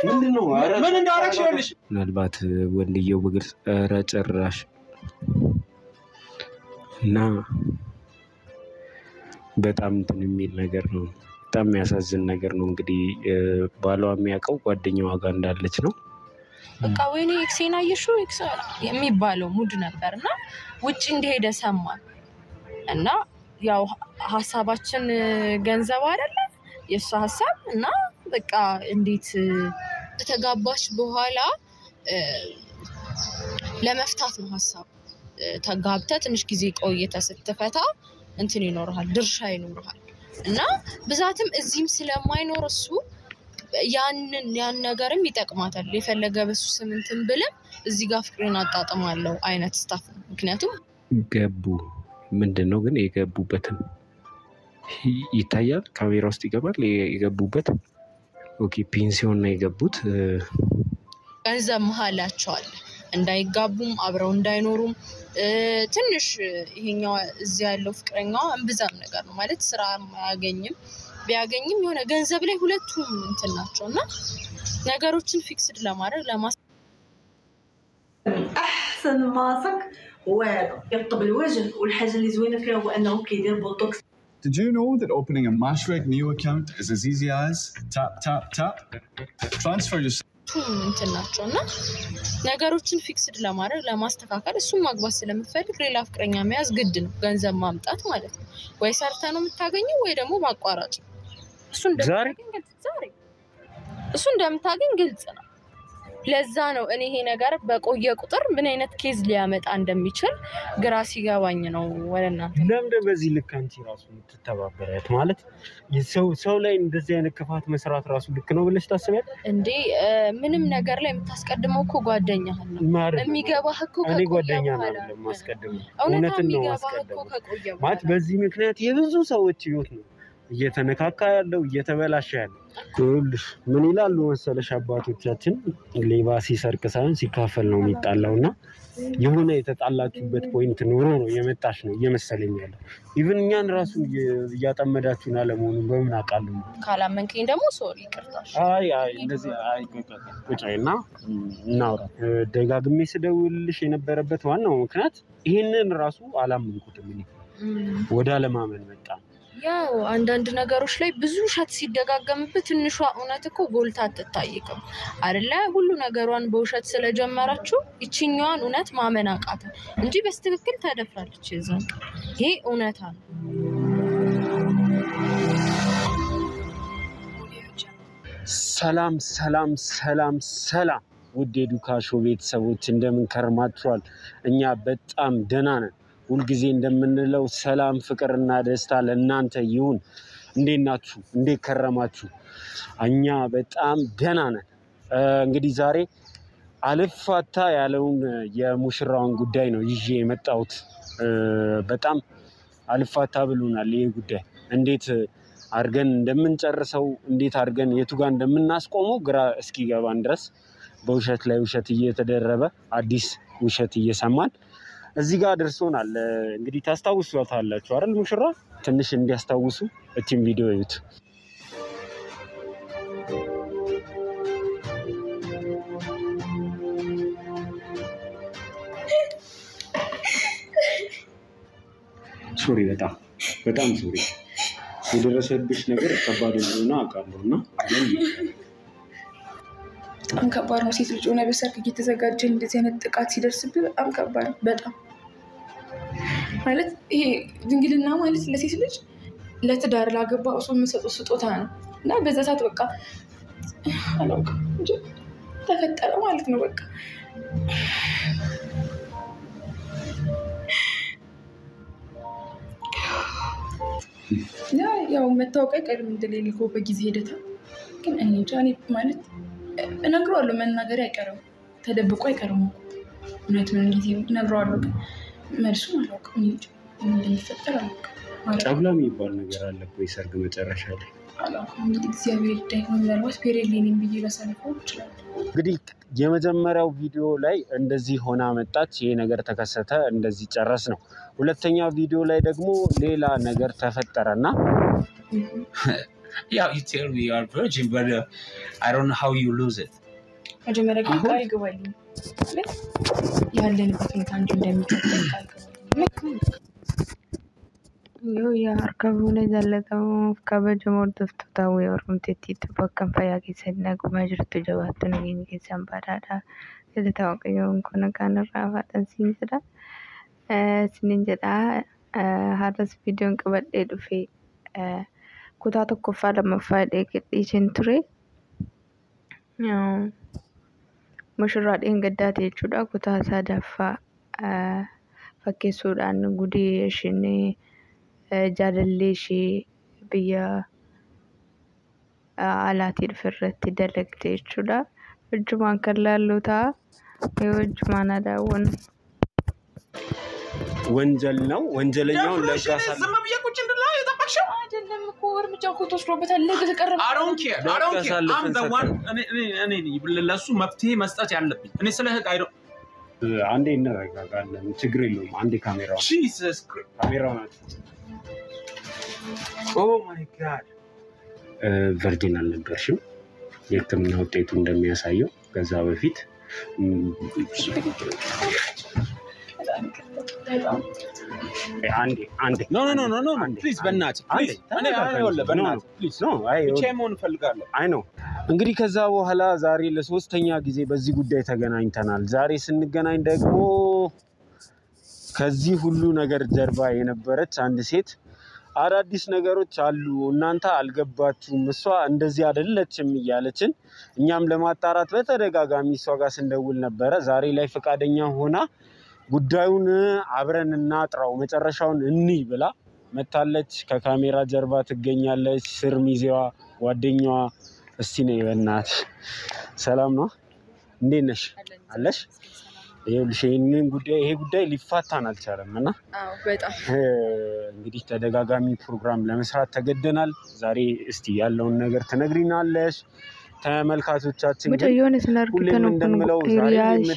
ምንድነው ምን እንዳረክሽ ይልሽ ምናልባት ወንድየው በግልጽ ጭራሽ እና በጣም እንትን የሚል ነገር ነው በጣም የሚያሳዝን ነገር ነው እንግዲህ ባሏ የሚያውቀው ጓደኛዋ ጋር እንዳለች ነው በቃ ወይኔ ኤክሴና ይሽው ኤክስ የሚባለው ሙድ ነበርና ውጪ እንደሄደ ሰማን እና ያው ሐሳባችን ገንዘብ አይደለ የሷ ሐሳብ እና በቃ እንዴት ተጋባሽ በኋላ ለመፍታት ነው ሐሳብ ተጋብተ ትንሽ ጊዜ ቆይተ ስትፈታ እንትን ይኖርሃል ድርሻ ይኖርሃል እና ብዛትም እዚህም ስለማይኖር እሱ ያን ነገርም ይጠቅማታል የፈለገ በሱ ስምንትን ብለም እዚህ ጋር ፍቅሬን አጣጥማለሁ አይነት ስታፍ ምክንያቱም ገቡ ምንድነው ግን የገቡበትን ይታያል ካሜራ ውስጥ ይገባል የገቡበት ኦኬ ፔንሲዮን ነው የገቡት ገንዘብ መሃላቸዋል እንዳይጋቡም አብረው እንዳይኖሩም ትንሽ ይሄኛው እዚህ ያለው ፍቅረኛው እንብዛም ነገር ነው ማለት ስራ ማያገኝም ቢያገኝም የሆነ ገንዘብ ላይ ሁለቱም እንትን ናቸውና ነገሮችን ፊክስድ ለማድረግ احسن ماسك والو يرطب الوجه والحاجه اللي زوينه فيها هو انه كيدير بوتوكس. Did you know that opening a Mashreq Neo account is as easy as tap tap tap transfer your እንትን ናቸውና ነገሮችን ፊክስድ ለማድረግ ለማስተካከል እሱም ማግባት ስለምፈልግ ሌላ ፍቅረኛ መያዝ ግድ ነው ገንዘብ ማምጣት ማለት ነው ወይ ሰርተ ነው የምታገኘው ወይ ደግሞ ማቋራጭ እሱ እንደምታገኝ ግልጽ ነው ለዛ ነው እኔ ይሄ ነገር በቆየ ቁጥር ምን አይነት ኬዝ ሊያመጣ እንደሚችል ግራ ሲገባኝ ነው ወለናንተ ለምን በዚህ ልክ አንቺ ራሱ ተተባበረት ማለት ሰው ላይ እንደዚህ አይነት ክፋት መስራት ራሱ ልክ ነው ብለሽ ታስቢያለሽ እንዴ ምንም ነገር ላይ የምታስቀድመው እኮ ጓደኛህ ነው የሚገባህ እኮ እኔ ጓደኛ ነው ማስቀድመው እውነትን ነው ማስቀድመው ማለት በዚህ ምክንያት የብዙ ሰዎች ህይወት ነው እየተነካካ ያለው እየተበላሸ ያለው ሁሉሽ ምን ይላሉ መሰለሽ አባቶቻችን ሌባ ሲሰርቅ ሳይሆን ሲካፈል ነው የሚጣላውና የሆነ የተጣላችሁበት ፖይንት ኖሮ ነው የመጣሽ ነው እየመሰለኝ ያለው ኢቭን እኛን ራሱ ያጠመዳችሁና ለመሆኑ በምን አቃሉ ካላመንከኝ ደግሞ ሶሪ ይቅርታሽ አይ እንደዚህ ቁጭይና እናውራ ደጋግሜ ስደውልልሽ የነበረበት ዋናው ምክንያት ይሄንን ራሱ አላመንኩትም እኔ ወደ አለማመን መጣ ያው አንዳንድ ነገሮች ላይ ብዙ ሸት ሲደጋገምበት ትንሿ እውነት እኮ ጎልታ አትታይቅም አይደለ ሁሉ ነገሯን በውሸት ስለጀመራችሁ እቺኛዋን እውነት ማመን አቃተ እንጂ በስትክክል ተደፍራለች ይዘን ይሄ እውነታ ነው ሰላም ውድ ዱካሾ ቤተሰቦች እንደምን ከርማችኋል እኛ በጣም ደህና ነን ሁሉ ጊዜ እንደምንለው ሰላም ፍቅርና ደስታ ለእናንተ ይሁን እንዴት ናችሁ እንዴት ከረማችሁ እኛ በጣም ደህና ነን እንግዲህ ዛሬ አልፋታ ያለውን የሙሽራውን ጉዳይ ነው ይዤ የመጣሁት በጣም አልፋታ ብሎናል ይሄ ጉዳይ እንዴት አርገን እንደምንጨርሰው እንዴት አርገን የቱ ጋር እንደምናስቆመው ግራ እስኪገባን ድረስ በውሸት ላይ ውሸት እየተደረበ አዲስ ውሸት እየሰማን እዚህ ጋር ደርሶናል እንግዲህ ታስታውሱታላችሁ አይደል ሙሽራ ትንሽ እንዲያስታውሱ እቺን ቪዲዮ እዩት ሶሪ በጣም ሶሪ የደረሰብሽ ነገር ከባድ እንደሆነ አውቃለሁና በጣም ከባድ ነው ሴት ልጅ ሆነ በሰርክ እየተዘጋጀ እንደዚህ አይነት ጥቃት ሲደርስብህ በጣም ከባድ በጣም ማለት ይሄ ድንግልና ማለት ለሴት ልጅ ለትዳር ላገባ እሱ የሚሰጠው ስጦታ ነው እና በዛ ሰዓት በቃ አላውቅም እንጂ ተፈጠረ ማለት ነው በቃ ያው መታወቂያ ቀድም እንደሌለው በጊዜ ሄደታ ግን እኔ ጃኒ ማለት እነግረዋለሁ መናገር አይቀርም ተደብቆ አይቀርም እውነት ምን እንዴት እነግረዋለሁ ግን መልሱ አላውቅም እንጂ ምን እንደሚፈጠር አላውቅም ጨብላ የሚባል ነገር አለ እኮ የሰርግ መጨረሻ ላይ አላውቅም እንግዲህ እግዚአብሔር ደግሞ ምናልባት ፔሬሊንም ብዬ በሰልፈው ይችላል እንግዲህ የመጀመሪያው ቪዲዮ ላይ እንደዚህ ሆና መጣች ይሄ ነገር ተከሰተ እንደዚህ ጨረስ ነው ሁለተኛው ቪዲዮ ላይ ደግሞ ሌላ ነገር ተፈጠረና Yeah, you tell me you are virgin, but I don't know how you lose it. መጀመሪያ ግን ቃል ግባልኝ ማለት ያለንበት ሁኔታ እንጂ እንደሚቀጥል ቃል ግባልኝ። Yoo yaa harka fuunee jaallatamuuf kabajamoo hordoftoota hawwii Oromteettiitti bakka fayyaa keessatti nagumaa jirtu jabaattu nageenya keessan badhaadhaa galata waaqayyoon kun kan irraa faadhan siin jedha. Sinin jedhaa har'as viidiyoon qabadhee dhufee kutaa tokkoffaa lammaffaa dhiyeessin ture. Mushurraa dheengaddaati jechuudha. Kutaa sadaffaa fakkeessuudhaan gudee isheen jaalallee ishee biyya alaatii dhufe irratti dalagde jechuudha. Wajjumaan kan laallu ta'a. Wajjumaan adaawwan. ወንጀል ነው። ወንጀለኛውን ለጋሳ ዝም ብዬ ቁጭ እንድላ የጠበቅሽው አይደለም እኮ እርምጃ እኮ ተወስዶበታል። ለተቀረበ I don't care. I'm the one እኔ ለሱ መፍትሄ መስጠት ያለብኝ እኔ ስለ ህግ አይዶ አንዴ እንረጋጋለን። ችግር የለውም። አንዴ ካሜራው Jesus Christ ካሜራው ናት። Oh my god. ቨርጂን አልነበርሽም። የሕክምና ውጤቱ እንደሚያሳየው ከዛ በፊት አንዴ No, please በእናትህ please እኔ አይወለ በእናትህ please no ብቻዬን መሆን እፈልጋለሁ። አይ ነው እንግዲህ ከዛ በኋላ ዛሬ ለሶስተኛ ጊዜ በዚህ ጉዳይ ተገናኝተናል። ዛሬ ስንገናኝ ደግሞ ከዚህ ሁሉ ነገር ጀርባ የነበረች አንድ ሴት አዳዲስ ነገሮች አሉ እናንተ አልገባችሁም እሷ እንደዚህ አይደለችም እያለችን እኛም ለማጣራት በተደጋጋሚ እሷ ጋር ስንደውል ነበር። ዛሬ ላይ ፈቃደኛ ሆና ጉዳዩን አብረን እናጥራው መጨረሻውን እንይ ብላ መታለች። ከካሜራ ጀርባ ትገኛለች። ስር ሚዜዋ ጓደኛዋ እስቲ ነይ በእናትሽ። ሰላም ነው? እንዴት ነሽ? አለሽ? ይሄ ጉዳይ ሊፋታን አልቻለም እና በጣም እንግዲህ ተደጋጋሚ ፕሮግራም ለመስራት ተገደናል። ዛሬ እስቲ ያለውን ነገር ትነግሪናለሽ። ተመልካቾቻችን መጨዮን ስናርግተን እንደምለው ሪያሽ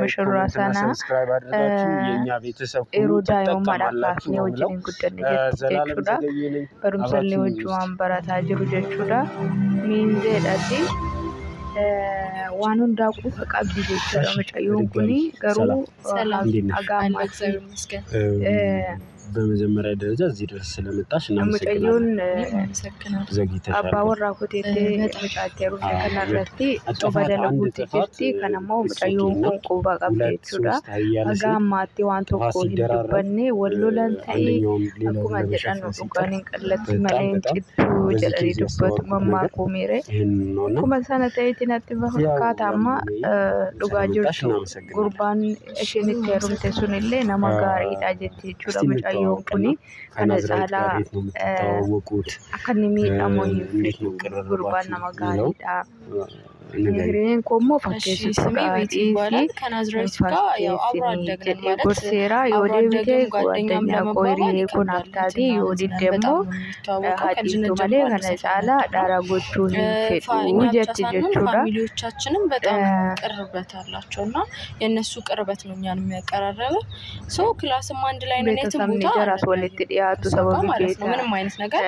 መሽራሳና ሰብስክራይብ አድርጋችሁ የኛ ቤተሰብ ኤሮዳዮ ማራካፍ ነው ወጅን ጉደን ዘላለም ዘገየነኝ በሩምሰሌ ወጁ አንበራታ ጅሩ ጀቹዳ ሚንዜ ዳቲ ዋኑን ዳቁ ፈቃቢ ጀቹዳ መጨዮን ኩኒ ገሩ ሰላም አጋማ እግዚአብሔር ይመስገን። በመጀመሪያ ደረጃ እዚህ ድረስ ስለመጣሽ መጨዮን መሰከናል ዘግይተሻል። አባወራ ኮቴቴ መጫቴሩ ከናረቲ ጾበደለ ጉቲፍቲ ከነማው መጨዮን ቆባ ቀብቴቹዳ አጋማቲ ዋንቶ ኮዲ በኔ ወሎላን ታይ አኩማ ጀዳን ዱቃን ቀለት መሌን ጭቱ ጀዳሪ ዱበት መማቆ ሜሬ ኩማ ሰነታይ ቲናት በፈካታማ ዱጋጆቹ ጉርባን እሽኒ ከሩም ተሱንለ ነማጋሪ ዳጀቲቹዳ መጨዮ kuni kana sala akkanimi dhamoon gurbaan nama gaariidha. Nagireen koommoo fakkeessu ቤቲ ይባላል ከናዝሬት ጋር ያው አብሮ አደግን ማለት ጎርሴራ የወዴብቴ ጓደኛ ቆይሪ ኮናክታቲ የወዲድ ደግሞ ሀዲቱ መሌ ከነሳላ ዳራጎቹን ፌጡ ጀት ጀቹዳ ፋሚሊዎቻችንም በጣም ቅርበት አላቸውና የነሱ ቅርበት ነው እኛን የሚያቀራረበ ሶ ክላስም አንድ ላይ ነው የተቦታ ራስ ወልት ዲያቱ ሰበብ ጌታ ምንም አይነት ነገር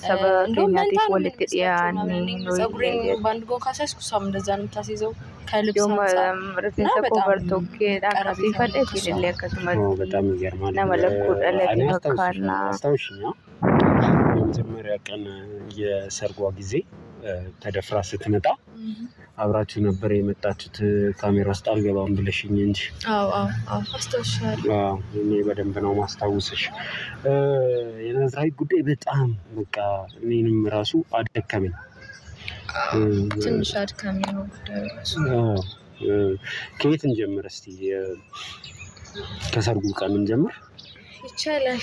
ሰበብ ኬኛቲስ ወልት ዲያኒ ነው ጸጉሬን ባንድ ጎን ካሳስኩ ሳም እንደዛ ነው ታሲዘው ከልብስ ረፍንሰ ኮበርቶ ኬዳ ካሲፈደ ሲልለ ከስመ በጣም ይገርማል። ነመለኩ ደለቲ በካና አስታውሽኛ የመጀመሪያ ቀን የሰርጓ ጊዜ ተደፍራ ስትመጣ አብራችሁ ነበር የመጣችሁት። ካሜራ ውስጥ አልገባም ብለሽኝ እንጂ አዎ አስታውሻለሁ። እኔ በደንብ ነው ማስታወስሽ። የናዝራዊ ጉዳይ በጣም በቃ እኔንም ራሱ አደከመኝ። ትንሽ አድካሚ ነው ጉዳዩ ራሱ። ከየት እንጀምር እስቲ? ከሰርጉ ቀን እንጀምር ይቻላል።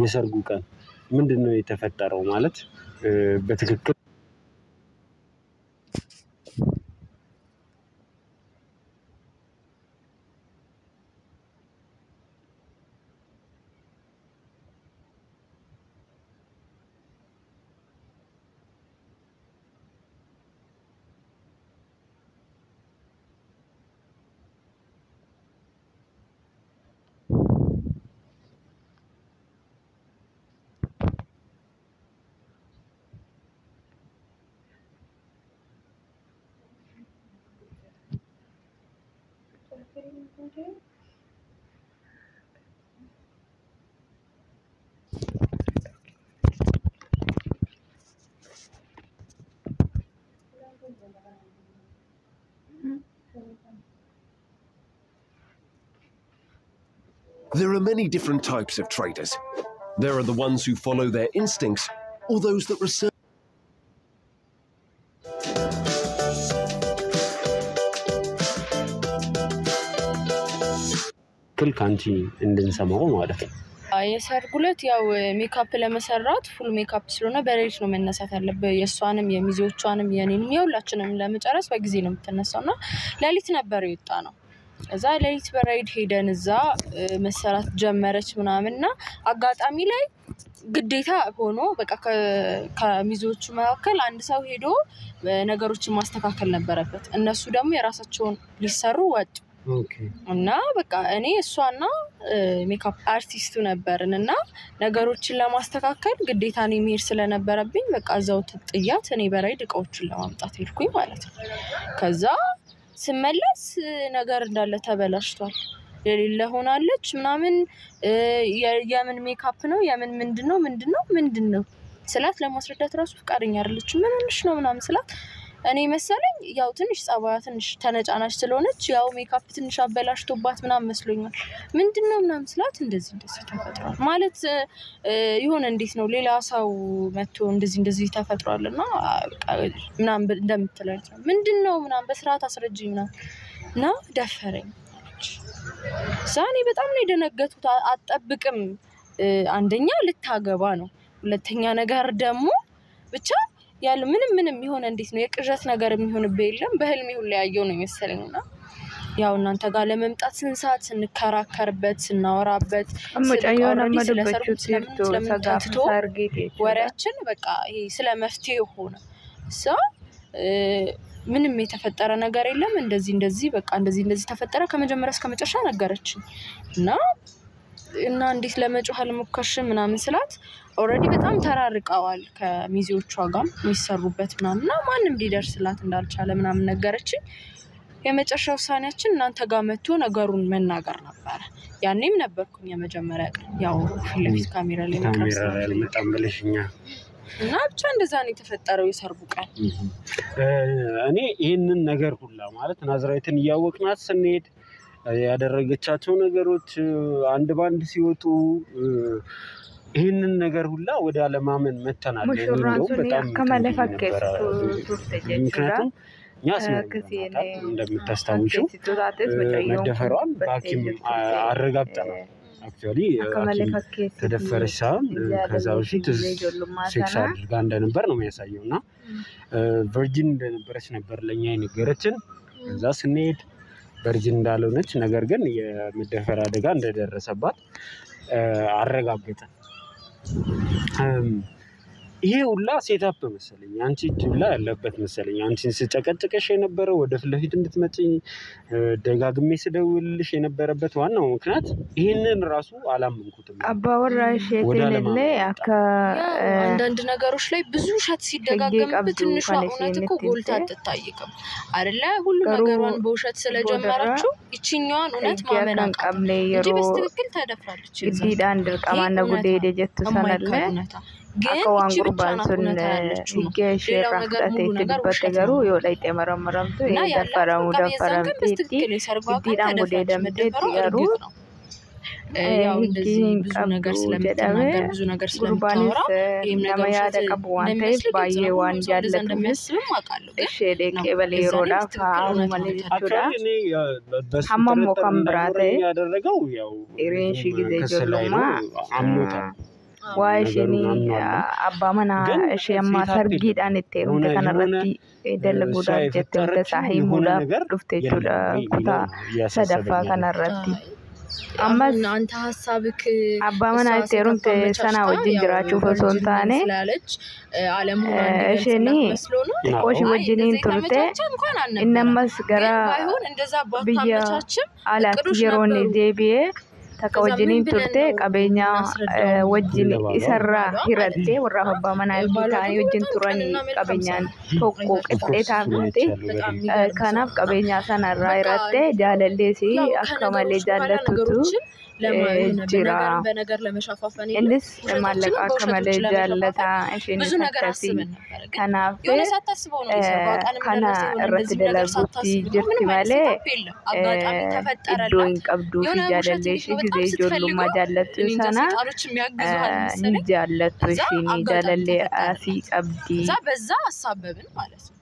የሰርጉ ቀን ምንድነው የተፈጠረው ማለት በትክክል There are many different types of traders. There are the ones who follow their instincts, or those that research. كل كانتي عندنا سماعه ማለት ነው የሰርጉ ዕለት ያው ሜካፕ ለመሰራት ፉል ሜካፕ ስለሆነ በሌሊት ነው መነሳት ያለበት የሷንም የሚዜዎቿንም የኔንም የሁላችንም ለመጨረስ በጊዜ ነው የምትነሳውና ሌሊት ነበር የወጣ ነው እዛ ሌሊት በራይድ ሄደን እዛ መሰራት ጀመረች ምናምንና አጋጣሚ ላይ ግዴታ ሆኖ በቃ ከሚዜዎቹ መካከል አንድ ሰው ሄዶ ነገሮችን ማስተካከል ነበረበት እነሱ ደግሞ የራሳቸውን ሊሰሩ ወጡ እና በቃ እኔ እሷና ሜካፕ አርቲስቱ ነበርንና ነገሮችን ለማስተካከል ግዴታ ነው መሄድ ስለነበረብኝ በቃ እዛው ተጥያት እኔ በራይድ እቃዎችን ለማምጣት ሄድኩኝ ማለት ነው ከዛ ስመለስ ነገር እንዳለ ተበላሽቷል የሌለ ሆናለች ምናምን የምን ሜካፕ ነው የምን ምንድነው ስላት ለማስረዳት ራሱ ፍቃደኛ አይደለች ምን ሆነሽ ነው ምናምን ስላት እኔ መሰለኝ ያው ትንሽ ጻባያ ትንሽ ተነጫናሽ ስለሆነች ያው ሜካፕ ትንሽ አበላሽቶባት ምናምን መስሎኛል ምንድነው ምናምን ስላት እንደዚህ ተፈጥሯል ማለት ይሆነ እንዴት ነው ሌላ ሰው መጥቶ እንደዚህ ተፈጥሯልና ምናምን እንደምትለኝ ምንድነው ምናምን በስርዓት አስረጅኝ ምናምን ና ደፈረኝ ዛኔ በጣም ነው የደነገጥኩት አጠብቅም አንደኛ ልታገባ ነው ሁለተኛ ነገር ደግሞ ብቻ ያለ ምንም ይሆነ እንዴት ነው የቅዠት ነገር የሚሆንበት የለም በህልሜ ሁሉ ያየው ነው መሰለኝና ያው እናንተ ጋር ለመምጣት ስንሳት ስንከራከርበት ስናወራበት አመጫየውን አመደበችው ትርቶ ሰጋፍ ሳርጌት ወሬያችን በቃ ይሄ ስለ መፍትሄ ሆነ ምንም የተፈጠረ ነገር የለም እንደዚህ በቃ እንደዚህ ተፈጠረ ከመጀመሪያ እስከ መጨረሻ ነገረችኝ እና እንዴት ለመጮህ አልሞከርሽ ምናምን ስላት ኦሬዲ በጣም ተራርቀዋል ከሚዜዎቿ ጋር የሚሰሩበት ምናምንና ማንንም ሊደርስላት እንዳልቻለ ምናምን ነገረችኝ የመጨረሻው ውሳኔያችን እናንተ ጋር መጥቶ ነገሩን መናገር ነበር ያኔም ነበርኩኝ የመጀመሪያ ቀን ያው ፊልፊት ካሜራ ላይ መጣም ብለሽኛ እና ብቻ እንደዛ ነው የተፈጠረው የሰርጉ ቀን እኔ ይሄንን ነገር ሁላ ማለት ናዝራዊትን ያወቅናት ስንሄድ ያደረገቻቸው ነገሮች አንድ ባንድ ሲወጡ ይሄንን ነገር ሁላ ወደ አለማመን መተናል ነው በጣም ምክንያቱም ያስመልከት እንደምታስታውሽው መደፈሯን ባኪም አረጋግጠናል አክቹአሊ ተደፈረች ሳይሆን ከዛ በፊት ሴክስ አድርጋ እንደነበር ነው የሚያሳየውና ቨርጂን እንደነበረች ነበር ለኛ የነገረችን ከዛ ስንሄድ ቨርጂን እንዳልሆነች ነገር ግን የመደፈር አደጋ እንደደረሰባት አረጋግጠ ይሄ ሁላ ሴታፕ መሰለኝ አንቺ ሁላ ያለበት መሰለኝ አንቺን ስጨቀጨቀሽ የነበረው ወደ ፍለፊት እንድትመጪ ደጋግሜ ስደውልልሽ የነበረበት ዋናው ምክንያት ይሄንን ራሱ አላመንኩትም አባወራሽ የቴነለ አካ አንዳንድ ነገሮች ላይ ብዙ ሸት ሲደጋገም ትንሿ እውነት እኮ ጎልታ አትታይቅም አይደለ ሁሉ ነገሯን በውሸት ስለጀመረችው ይችኛዋን እውነት ማመን አቃምለ የሮ በስትክክል ተደፍራለች ግዲዳ አንድርቃማና ጉዴ ደጀት ሰነለ አካዋን ጉርባን ሱን ይገሽ ረፍታቴ ተበተገሩ የወላይጤ መረመረምቱ የደፈራሙ ደፈራምቲ ግዲዳን ጉዴ ደምቴ ይገሩ ያው እንደዚህ ብዙ ነገር ስለምትናገር ብዙ ነገር ስለምታወራ ይሄም ነገር ያደቀቡ አንተ ባየ ዋን ያለቱ እንደሚያስብም አውቃለሁ እሺ ደቄ በሌሮዳ ፋው ማለጅቱዳ ሐማም ወከምብራቴ ያደረገው ያው ኢሬንሺ ጊዜ ጀሉማ አምኖታ ዋይሽኒ አባመና እሺ ማሰርጊዳን ተሩንተ ከነረቲ ደለጉዳ ጀተንተ ሳሂሙዳ ዱፍቴቹዳ ኩታ ሰደፋ ከነረቲ አማን አንተ ሐሳብክ አባመና ተሩንተ ሰና ወጅን ጅራቹ ፈሶንታኔ ስላለች ዓለም ሆነ እሺኒ ቆሽ ወጅኒን ቱርቴ እነማስ ገራ ባይሆን እንደዛ ባታመቻችም አላት የሮኔ ዴቢዬ ተከወጅኒን ቱርቴ ቀበኛ ወጅኒ ይሰራ ይረቴ ወራሁ አባመና ይታኒ ወጅን ቱራኒ ቀበኛን ቶቆ ቅጤታ ምንቴ ከናፍ ቀበኛ ሰናራ ይረቴ ጃለሌሲ አከመሌ ጃለቱቱ jira. በነገር ለመሻፋፈን Innis maallaqa akka malee jaallata isheen ብዙ ነገር akkasii. አስበን ነበር ግን Kanaaf የሆነ ሳታስበው ነው የሰራው ቃልም kana irratti dalaguutti jirti malee አጋጣሚ ተፈጠረላት iddoo hin qabduu fi jaalallee ishee gisee ijoollummaa jaallattu sana ni jaallattu isheen jaalallee asii qabdi. እዛ በዛ አሳበብን ማለት ነው።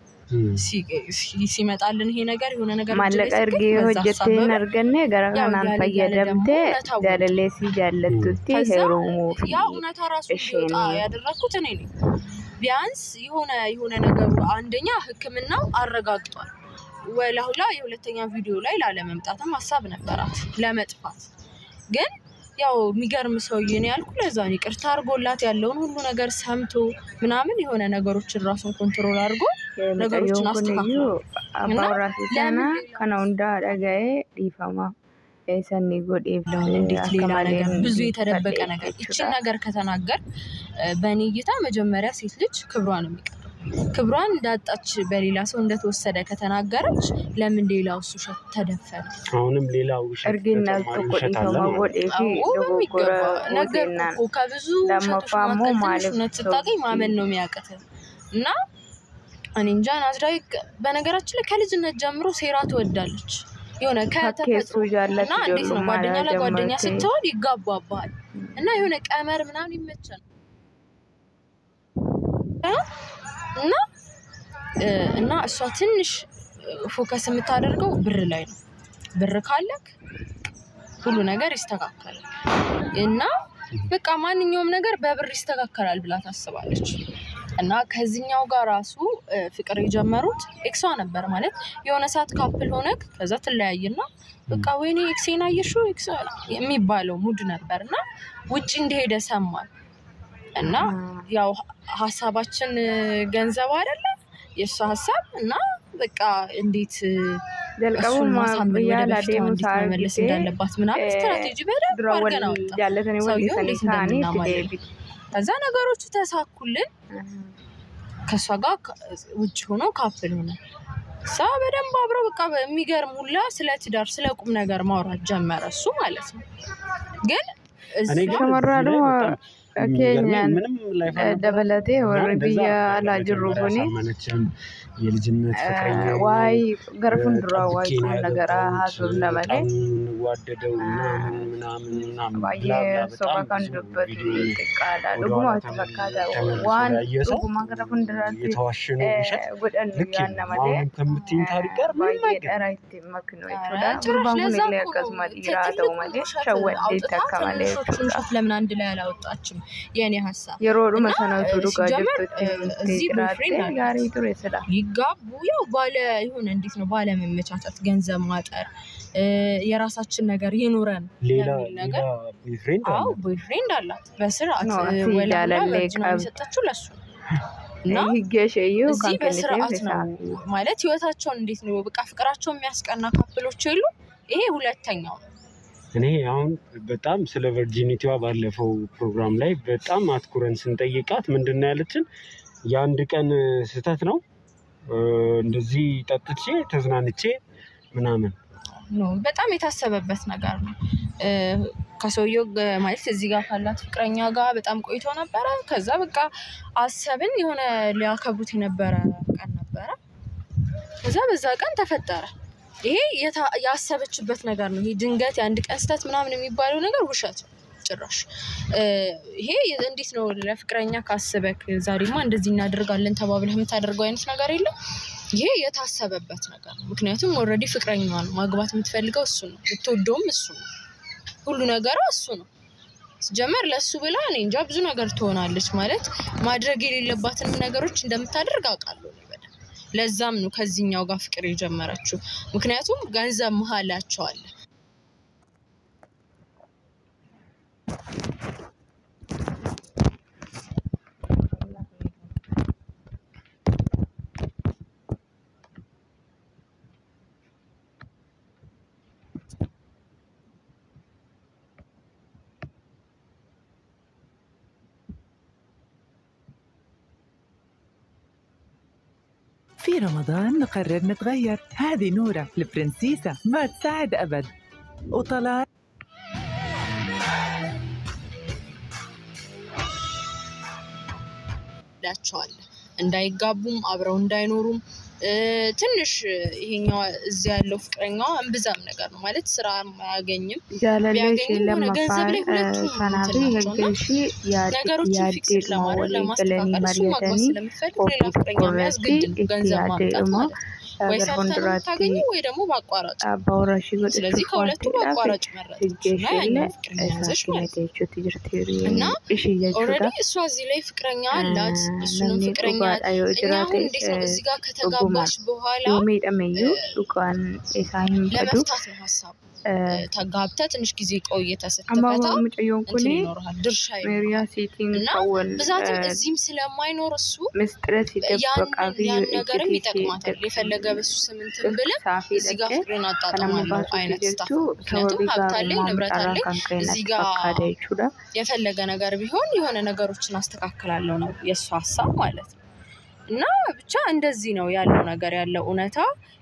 ሲመጣልን ይሄ ነገር የሆነ ነገር maallaqa ergee hojjetteen arganne gara kanaan fayyadamtee jaalallee si jaallattutti heerumuu fi ያ እውነታ ራሱ ይወጣ ያደረኩት እኔ ነኝ። ቢያንስ የሆነ ነገሩ አንደኛ ህክምናው አረጋግጧል። ወላሁላ የሁለተኛ ቪዲዮ ላይ ላለመምጣትም ሐሳብ ነበራት ለመጥፋት ግን ያው የሚገርም ሰውዬ ነው ያልኩ ለዛ ነው ይቅርታ አርጎላት ያለውን ሁሉ ነገር ሰምቶ ምናምን የሆነ ነገሮችን ራሱን ኮንትሮል አርጎ ነገሮችን አስተካክሎ አባራሲና ከናውንዳ ዳጋዬ ዲፋማ ሰኒ ጎዴፍ ነው እንዴት ሌላ ነገር ብዙ የተደበቀ ነገር እቺን ነገር ከተናገር በእኔ እይታ መጀመሪያ ሴት ልጅ ክብሯን የሚቀር ክብሯን እንዳጣች በሌላ ሰው እንደተወሰደ ከተናገረች ለምን ሌላው ውሸት ተደፈረ? አሁንም ሌላው ውሸት እርግና ተቆጥቶ ወዴፊ ለጎጎረ ነገርኩ ከብዙ ለማፋሙ ማለት ነው ተታገኝ ማመን ነው የሚያቀተ እና እኔ እንጃ ናዝራዊ በነገራችን ላይ ከልጅነት ጀምሮ ሴራ ትወዳለች የሆነ ከተፈጥሮ ያለና እንዴት ነው ጓደኛ ለጓደኛ ስትሆን ይጋባባል እና የሆነ ቀመር ምናምን ይመቻል እና እሷ ትንሽ ፎከስ የምታደርገው ብር ላይ ነው። ብር ካለክ ሁሉ ነገር ይስተካከላል እና በቃ ማንኛውም ነገር በብር ይስተካከላል ብላ ታስባለች። እና ከዚህኛው ጋር ራሱ ፍቅር የጀመሩት ኤክሷ ነበር ማለት የሆነ ሰዓት ካፕል ሆነክ ከዛ ተለያየና በቃ ወይኔ ኤክሴና አየሽው ኤክሷ የሚባለው ሙድ ነበርና ውጪ እንደሄደ ሰማን እና ያው ሐሳባችን ገንዘብ አይደለ የሷ ሐሳብ እና በቃ እንዴት ደልቀው ማሳበያላ ዴሞስ አርግስ እንዳለባት ምናምን ስትራቴጂ በደንብ አርገናው ያለተኔ ወዲ ሰኒታኒ ዴቪድ ከዛ ነገሮቹ ተሳኩልን ከሷ ጋር ውጭ ሆኖ ካፕል ሆነ ሳ በደንብ አብረው በቃ የሚገርም ሁላ ስለ ትዳር ስለ ቁም ነገር ማውራት ጀመረ እሱ ማለት ነው ግን እኔ ከመራዱ ኬኛን ደበለቴ ወርቢያ ላጅሩቡኒ የልጅነት ፍቅረኛ ዋይ ገርፉን ድራ ዋይ ነገር ሀሳብ ለማለ ወደደው ምናምን ባየ ሶፋ ካንዱበት ተቃላ ደግሞ ተፈካዳ ዋን ዱጉማ ገርፉን ድራ የተዋሸነው ውሸት ወደን ያና ማለ ከምትይኝ ታሪክ ጋር ራይት መክኖ ይችላል ዱርባሙን ለያቀዝማት ይራተው ማለ ሸወድ ተከማለ ውሸት ለምን አንድ ላይ አላወጣችም የኔ ሐሳብ የሮሩ መሰናቱ ዱጋጅት እዚህ ቦይፍሬንድ ጋር ይጥሩ ይስላል ይጋቡ ያው ባለ ይሁን እንዴት ነው ባለ መመቻቸት ገንዘብ ማጠር የራሳችን ነገር ይኖረን ነገር ቦይፍሬንድ አላት በስርዓት ወላላ ሰጣችሁ ለሱ እና ይገሸዩ በስርዓት ነው ማለት ህይወታቸውን እንዴት ነው በቃ ፍቅራቸው የሚያስቀና ካፕሎች ይሉ ይሄ ሁለተኛው እኔ አሁን በጣም ስለ ቨርጂኒቲዋ ባለፈው ፕሮግራም ላይ በጣም አትኩረን ስንጠይቃት ምንድነው ያለችን የአንድ ቀን ስህተት ነው እንደዚህ ጠጥቼ ተዝናንቼ ምናምን ነው በጣም የታሰበበት ነገር ነው ከሰውየው ማለት እዚህ ጋር ካላት ፍቅረኛ ጋር በጣም ቆይቶ ነበር ከዛ በቃ አሰብን የሆነ ሊያከብሩት የነበረ ቀን ነበር ከዛ በዛ ቀን ተፈጠረ ይሄ ያሰበችበት ነገር ነው ይሄ ድንገት የአንድ ቀን ስህተት ምናምን የሚባለው ነገር ውሸት ጭራሽ ይሄ እንዴት ነው ለፍቅረኛ ካሰበክ ዛሬማ እንደዚህ እናደርጋለን ተባብለህ የምታደርገው አይነት ነገር የለም ይሄ የታሰበበት ነገር ነው ምክንያቱም ኦሬዲ ፍቅረኛዋ ነው ማግባት የምትፈልገው እሱ ነው የምትወደውም እሱ ነው ሁሉ ነገር እሱ ነው ጀመር ለሱ ብላ እኔ እንጃ ብዙ ነገር ትሆናለች ማለት ማድረግ የሌለባትን ነገሮች እንደምታደርግ አውቃለሁ ለዛም ነው ከዚህኛው ጋር ፍቅር የጀመረችው ምክንያቱም ገንዘብ መሃላቸው አለ في رمضان نقرر نتغير هذه نورة البرنسيسة ما تساعد أبد وطلال ትረዳቸዋል እንዳይጋቡም አብረው እንዳይኖሩም ትንሽ ይሄኛው እዚህ ያለው ፍቅረኛው እንብዛም ነገር ነው ማለት ስራ ማያገኝም ጃለለሽ ለማፋር ሰናቢ ህግሽ ነገሮች ፊክስ ለማድረግ ለማስተካከል እሱ ማግባት ስለምፈልግ ሌላ ፍቅረኛ መያዝ ግድ ነው ገንዘብ ማምጣት ማለት ወይ ሰርተን ታገኙ ወይ ደግሞ ባቋራጭ አባውራሽ ወደ ስለዚህ ከሁለቱ ባቋራጭ እና ኦሬዲ እሷ እዚህ ላይ ፍቅረኛ አላት እሱንም ፍቅረኛ እኛው እንዴት ነው እዚህ ጋር ከተጋባች በኋላ ዱቃን ኢሳይም በዱ ሐሳብ ተጋብታ ትንሽ ጊዜ ቆይታ ስትፈታ እንትን ይኖርሃል ድርሻ ሜሪያ ሲቲን ታወል ብዛትም እዚህም ስለማይኖር እሱ ምስጥረት ይደበቃል ያን ነገርም ይጠቅማታል የፈለገ በሱ ስምንት ብለም እዚህ ጋር ፍቅርን አጣጣማለሁ አይነት ስታፍ ምክንያቱም ሀብታለኝ ንብረታለኝ እዚህ ጋር የፈለገ ነገር ቢሆን የሆነ ነገሮችን አስተካክላለሁ ነው የሱ ሐሳብ ማለት ነው እና ብቻ እንደዚህ ነው ያለው ነገር ያለው እውነታ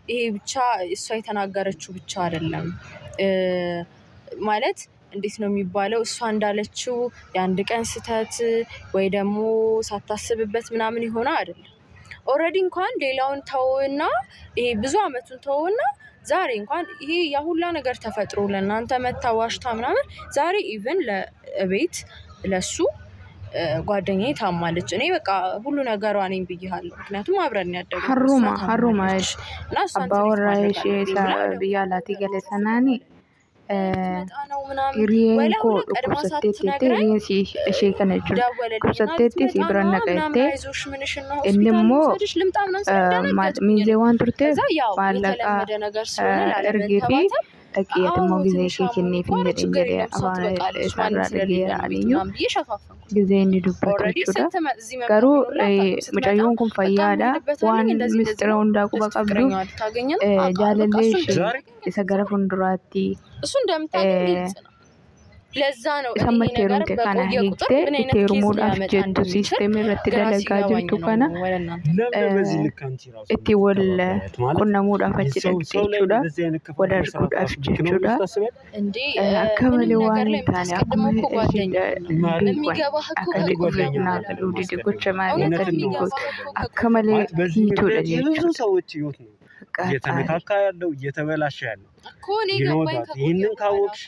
ይሄ ብቻ እሷ የተናገረችው ብቻ አይደለም ማለት እንዴት ነው የሚባለው እሷ እንዳለችው የአንድ ቀን ስተት ወይ ደግሞ ሳታስብበት ምናምን ይሆነ አይደለም ኦሬዲ እንኳን ሌላውን ተውና ይሄ ብዙ አመቱን ተውና ዛሬ እንኳን ይሄ ያ ሁላ ነገር ተፈጥሮ ለናንተ መታዋሽታ ምናምን ዛሬ ኢቭን ለቤት ለሱ ጓደኛዬ ታማለች እኔ በቃ ሁሉ ነገሯ ነኝ ብዬሃለሁ ምክንያቱም አብረን ያደገው ሀሩማ አባወራሽ ቢያላት ገለሰናኒ ኢሪንኮ ቁሰቴቴ ኢሪንሲ እሺከነቹ ቁሰቴቴ ሲብረነቀቴ እንሞ ሚዜዋን ቱርቴ ባለቃ እርግፊ أكيد مو جزء شيء كني في الدنيا أبغى إسرائيل رجيا علينيو جزء ندوبة كذا كارو مجايونكم فيادا وان مسترون دا كوبا كابلو جالليش إسقارا فندراتي لزانو sama teerumte kana hiikte teerumuudhaaf jettu siisteemii irratti dalagaa jirtu kana itti wal qunnamuudhaaf achi dhaqxe jechuudha wal arguudhaaf jechuudha akka malee waan hin taane akkuma akkatti qofeennaa galuu dide gocha maalii akkatti gootu akka malee hiituudha jechuudha እየተነካካ ያለው እየተበላሸ ያለው ይሄንን ካወቅሽ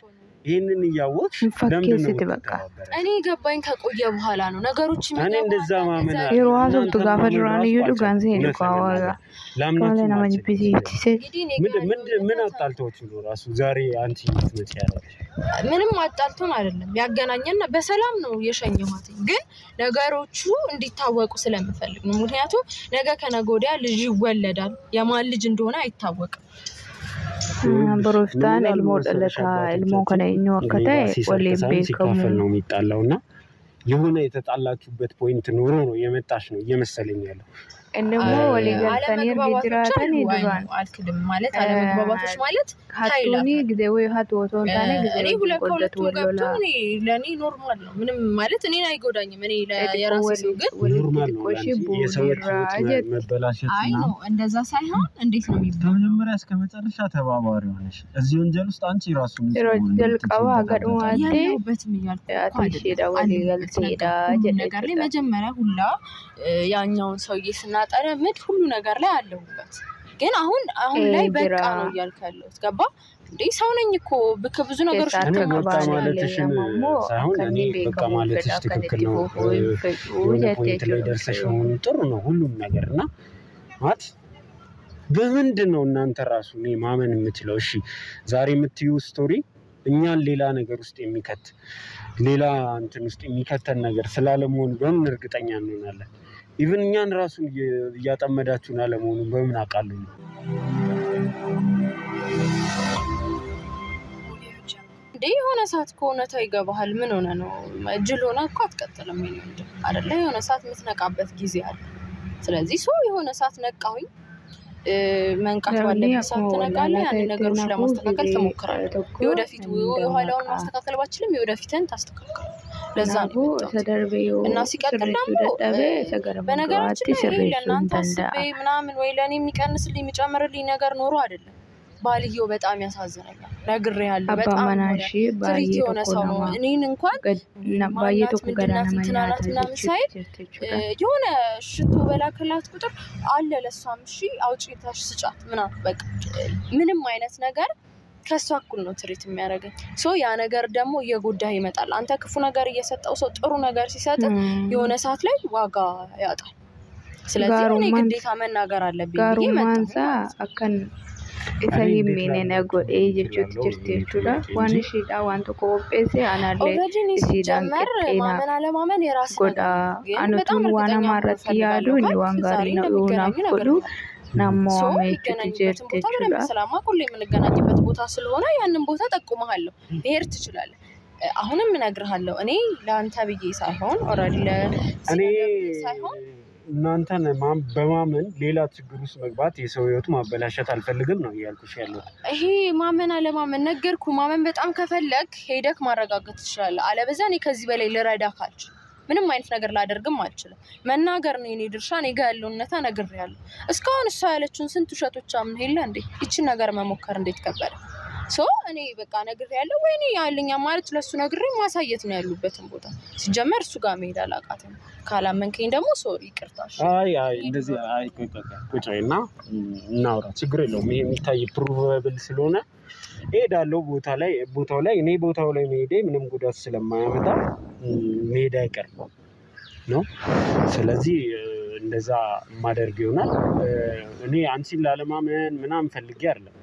ይሄንን ያወቅሽ ለምን ነው በቃ እኔ ገባኝ ከቆየ በኋላ ነው ነገሮች እኔ እንደዛ ማመን ይሮዋዞ ተጋፈ ድራን ይዱ ጋንዘ ይልኳዋ ለምን ነው ምን አጣልቶች ነው ራሱ ዛሬ አንቺ ምትመጪ ያለሽ ምንም አጣልቶን አይደለም ያገናኘና በሰላም ነው የሸኘኋት ግን ነገሮቹ እንዲታወቁ ስለምፈልግ ነው ምክንያቱም ነገ ከነጎዲያ ልጅ ይወለዳል የማን ልጅ እንደሆነ አይታወቅም በሮፍታን elmoodhalata elmoo kana inni wakkate waliin beekamu ነው የሚጣላውና የሆነ የተጣላችሁበት ፖይንት ኖሮ ነው የመጣሽ ነው እየመሰለኝ ያለው እንደሞ ወሊን ገልተኒ ቢድራተን ይዱባን አልክድም ማለት አለመግባባቶች ማለት ሃይላኒ ግዴው ሃቶቶን ታኔ ግዴ ወደት ወሎላ ለኔ ኖርማል ነው ምንም ማለት እኔን አይጎዳኝም እኔ ለራሴ ሰው ግን ኖርማል ነው የሰዎች መበላሸት ነው እንደዛ ሳይሆን እንዴት ነው የሚባለው ከመጀመሪያ እስከ መጨረሻ ተባባሪ ሆነሽ እዚህ ወንጀል ውስጥ አንቺ ራሱ ጀልቀዋ ገድማቴ በትም ይያልኩ አትሽዳ ወሊ ገልተዳ ነገር ላይ መጀመሪያ ሁላ ያኛውን ሰውዬ ስናጠረምድ ሁሉ ነገር ላይ አለሁበት ግን አሁን ላይ በቃ ነው ያልካለው ገባ እንዴ ሰው ነኝ እኮ በከብዙ ነገሮች በቃ ማለትሽ ሳይሆን እኔ በቃ ማለትሽ ትክክል ነው ፖይንት ላይ ደርሰሽ ነው ጥሩ ነው ሁሉም ነገርና ማለት በምንድነው እናንተ ራሱ እኔ ማመን የምትለው እሺ ዛሬ የምትዩ ስቶሪ እኛን ሌላ ነገር ውስጥ የሚከት ሌላ እንትን ውስጥ የሚከተን ነገር ስላለመሆኑ በምን እርግጠኛ እንሆናለን ኢቭን እኛን ራሱ ያጣመዳችሁና ለመሆኑ በምን አቃለሁ እንዴ የሆነ ሰዓት ከሆነታ ይገባሃል ምን ሆነ ነው እጅል ሆነ እኮ አትቀጥልም እንዴ አይደለ የሆነ ሰዓት የምትነቃበት ጊዜ አለ ስለዚህ ሰው የሆነ ሰዓት ነቃሁኝ መንቃት ባለበት ሰዓት ተነቃለ ያን ነገሮች ለማስተካከል ተሞክራለህ የወደፊት የኋላውን ማስተካከል ባችልም የወደፊትን ታስተካክል ለዛ ነው ተደርበው እና ሲቀጥል ደግሞ በነገራችን ላይ ለእናንተ አስቤ ምናምን ወይ ለኔ የሚቀንስልኝ የሚጨምርልኝ ነገር ኖሮ አይደለም ባልየው በጣም ያሳዝነኛል ነግሬያለሁ በጣም ትሪት የሆነ ሰው ነው እኔን እንኳን ባየቶ ከገራና ማናት ምናምን ሳይል የሆነ ሽቶ በላከላት ቁጥር አለ ለሷም እሺ አውጪታሽ ስጫት ምናምን በቃ ምንም አይነት ነገር ከሷ እኩል ነው ትሪት የሚያደርገኝ ሶ ያ ነገር ደግሞ እየጎዳህ ይመጣል አንተ ክፉ ነገር እየሰጠው ሰው ጥሩ ነገር ሲሰጥ የሆነ ሰዓት ላይ ዋጋ ያጣል ስለዚህ እኔ ግዴታ መናገር አለብኝ ጋሩማንሳ አከን ኢሰሂሜኔ ነገድ ኤጀቹት ጅርቴቹዳ ዋንሺዳ ዋንቶ ኮጴሴ አናለ ሲዳን ማመን አለማመን የራስ ጎዳ አነቱን ዋና ማረት ያሉ ንዋንጋሪ ነው ይሆናሉ ናሞ አመይት ጅርቴቹዳ ሰላማ ሁሉ የምንገናኝበት ቦታ ስለሆነ ያንን ቦታ ጠቁመሃለሁ ብሄር ትችላለህ አሁንም እነግርሃለሁ እኔ ላንተ ብዬ ሳይሆን ኦሬዲ ለእኔ ሳይሆን እናንተን በማመን ሌላ ችግር ውስጥ መግባት የሰው ህይወት ማበላሸት አልፈልግም ነው ያልኩሽ ያለው ይሄ ማመን አለማመን ነገርኩ ማመን በጣም ከፈለክ ሄደክ ማረጋጋት ትችላለህ አለበዛ እኔ ከዚህ በላይ ልረዳክ አልችልም ምንም አይነት ነገር ላደርግም አልችልም መናገር ነው የኔ ድርሻ እኔ ጋር ያለውነታ ነግሬያለሁ እስካሁን እሷ ያለችውን ስንት ውሸቶች አምን ሄለ እንዴ እቺ ነገር መሞከር እንዴት ከበደ ሶ እኔ በቃ ነግሬያለሁ ወይኔ ያለኛ ማለት ለሱ ነግሬ ማሳየት ነው ያሉበትን ቦታ ሲጀመር እሱ ጋር መሄድ አላቃተም ካላመንከኝ ደግሞ ሶሪ ይቅርታሽ አይ እንደዚህ አይ ቆይና እናውራ ችግር የለውም ይሄ የሚታይ ፕሩቨብል ስለሆነ ሄዳለሁ ቦታው ላይ እኔ ቦታው ላይ መሄዴ ምንም ጉዳት ስለማያመጣ መሄድ አይቀርም ነው ስለዚህ እንደዛ ማደርግ ይሆናል እኔ አንቺን ላለማመን ምናምን ፈልጌ አይደለም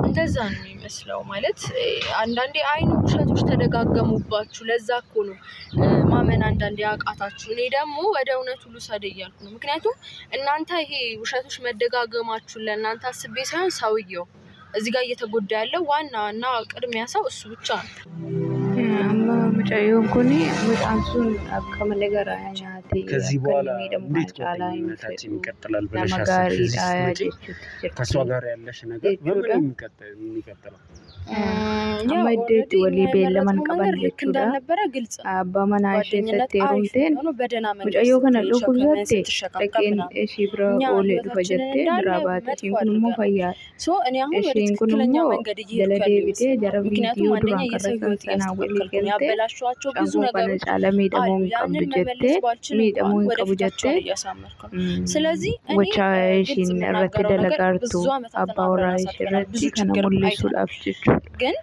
እንደዛ ነው የሚመስለው ማለት አንዳንዴ አይኑ ውሸቶች ተደጋገሙባችሁ ለዛ እኮ ነው ማመን አንዳንዴ ያቃታችሁ እኔ ደግሞ ወደ እውነቱ ልሰድ እያልኩ ነው ምክንያቱም እናንተ ይሄ ውሸቶች መደጋገማችሁ ለእናንተ አስቤ ሳይሆን ሰውየው እዚህ ጋር እየተጎዳ ያለው ዋናና ቅድሚያ ሰው እሱ ብቻ ነው መጫየውን ኮኒ በጣምሱን አከመለገራ ያኛቲ ከዚህ በኋላ እንዴት ጓደኝነታችን ይቀጥላል ብለሽ አስበሽ ከሷ ጋር ያለሽ ነገር በምን ይቀጥላል አመደት ወሊ በለማን ቀበል ለቹዳ ነበር ግልጽ አባማናሽ ተቴሩንቴን መጫየው ከነዶ ኩዘቴ ለከን እሺብራ ኦሌ ፈጀቴ ድራባት ይንኩንሞ ፈያ ሶ እኔ አሁን ወደ ትክክለኛው መንገድ እየሄድኩ ምክንያቱም አንደኛ የሰው ህይወት ያበላሽዋቸው ብዙ ነገሮች ለሚደሞን ቀብጀቴ ሚደሞን ቀብጀቴ ስለዚህ ወቻሽን ረከደ ለጋርቱ አባውራሽ ረጂ ከነሙልሱ ላፍጭቹ ግን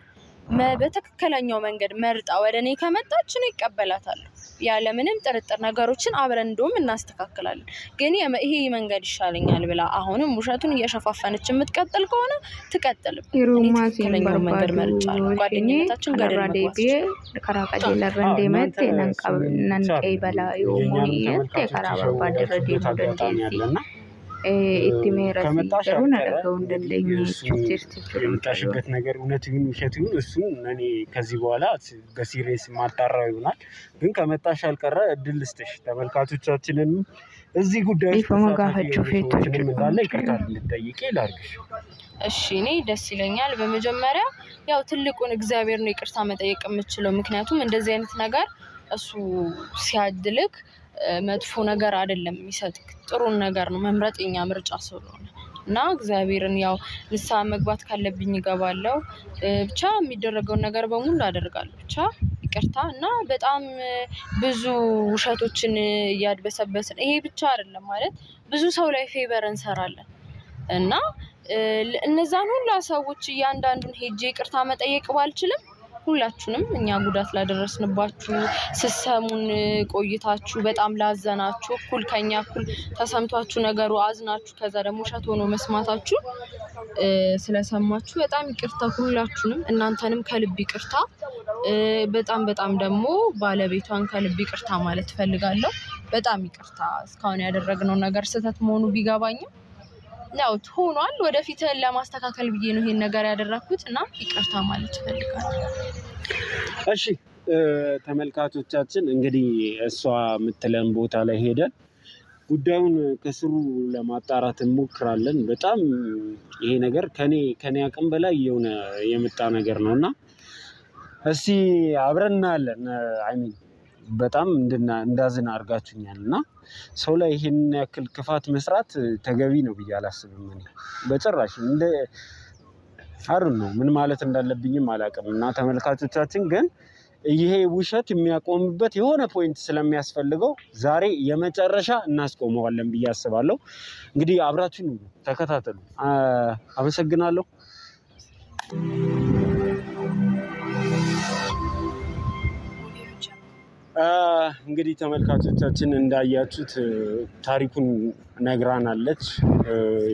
በትክክለኛው መንገድ መርጣ ወደኔ ከመጣች ነው ይቀበላታል ያለ ምንም ጥርጥር ነገሮችን አብረን እንደውም እናስተካክላለን ግን ይሄ መንገድ ይሻለኛል ብላ አሁንም ውሸቱን እየሸፋፈነች የምትቀጥል ከሆነ ትቀጥል ይሩማሲን መንገድ መርጫለሁ ጓደኝነታችን ገደል መግባት ከራቀደ ለረንዴ መቴ ነንቀይ በላዩ ሞኒ ከራባ ባደረዴ ሞደንቴ ኢቲሜራ ሲገሩን አደረገው እንደለኝ የምታሽበት ነገር እውነት ይሁን ውሸት ይሁን እሱን እኔ ከዚህ በኋላ በሲሪየስ ማጣራው ይሆናል ግን ከመጣሽ አልቀረ እድል ልስጥሽ ተመልካቾቻችንን እዚህ ጉዳይ ይፈማጋችሁ ፌቶችም እንዳለ ይቅርታ እንድጠይቂ ላርግሽ እሺ እኔ ደስ ይለኛል በመጀመሪያ ያው ትልቁን እግዚአብሔር ነው ይቅርታ መጠየቅ የምችለው ምክንያቱም እንደዚህ አይነት ነገር እሱ ሲያድልክ መጥፎ ነገር አይደለም የሚሰጥክ ጥሩ ነገር ነው መምረጥኛ ምርጫ ስለሆነ እና እግዚአብሔርን ያው ንሳ መግባት ካለብኝ ይገባለሁ ብቻ የሚደረገው ነገር በሙሉ አደርጋለሁ ብቻ ይቅርታ እና በጣም ብዙ ውሸቶችን ያድበሰበስን ይሄ ብቻ አይደለም ማለት ብዙ ሰው ላይ ፌቨር እንሰራለን እና እነዛን ሁሉ ሰዎች ያንዳንዱን ሄጄ ይቅርታ መጠየቅ ባልችልም ሁላችሁንም እኛ ጉዳት ላደረስንባችሁ ስሰሙን ቆይታችሁ በጣም ላዘናችሁ እኩል ከኛ እኩል ተሰምቷችሁ ነገሩ አዝናችሁ ከዛ ደግሞ ሸት ሆኖ መስማታችሁ ስለሰማችሁ በጣም ይቅርታ ሁላችሁንም እናንተንም ከልብ ይቅርታ በጣም ደግሞ ባለቤቷን ከልብ ይቅርታ ማለት ፈልጋለሁ በጣም ይቅርታ እስካሁን ያደረግነው ነገር ስህተት መሆኑ ቢገባኝም ያው ሆኗል ወደፊት ለማስተካከል ብዬ ነው ይሄን ነገር ያደረኩት እና ይቅርታ ማለት ፈልጋለሁ እሺ ተመልካቾቻችን እንግዲህ እሷ የምትለን ቦታ ላይ ሄደን ጉዳዩን ከስሩ ለማጣራት እንሞክራለን በጣም ይሄ ነገር ከኔ አቅም በላይ የመጣ ነገር ነውና እስቲ አብረን እናያለን አይሚን በጣም እንዳዝና አርጋችሁኛልና ሰው ላይ ይሄን ያክል ክፋት መስራት ተገቢ ነው ብዬ አላስብም እኔ በጭራሽ አሩን ነው ምን ማለት እንዳለብኝም አላውቅም እና ተመልካቾቻችን ግን ይሄ ውሸት የሚያቆምበት የሆነ ፖይንት ስለሚያስፈልገው ዛሬ የመጨረሻ እናስቆመዋለን ብዬ አስባለሁ እንግዲህ አብራችሁን ተከታተሉ አመሰግናለሁ እንግዲህ ተመልካቾቻችን እንዳያችሁት ታሪኩን ነግራናለች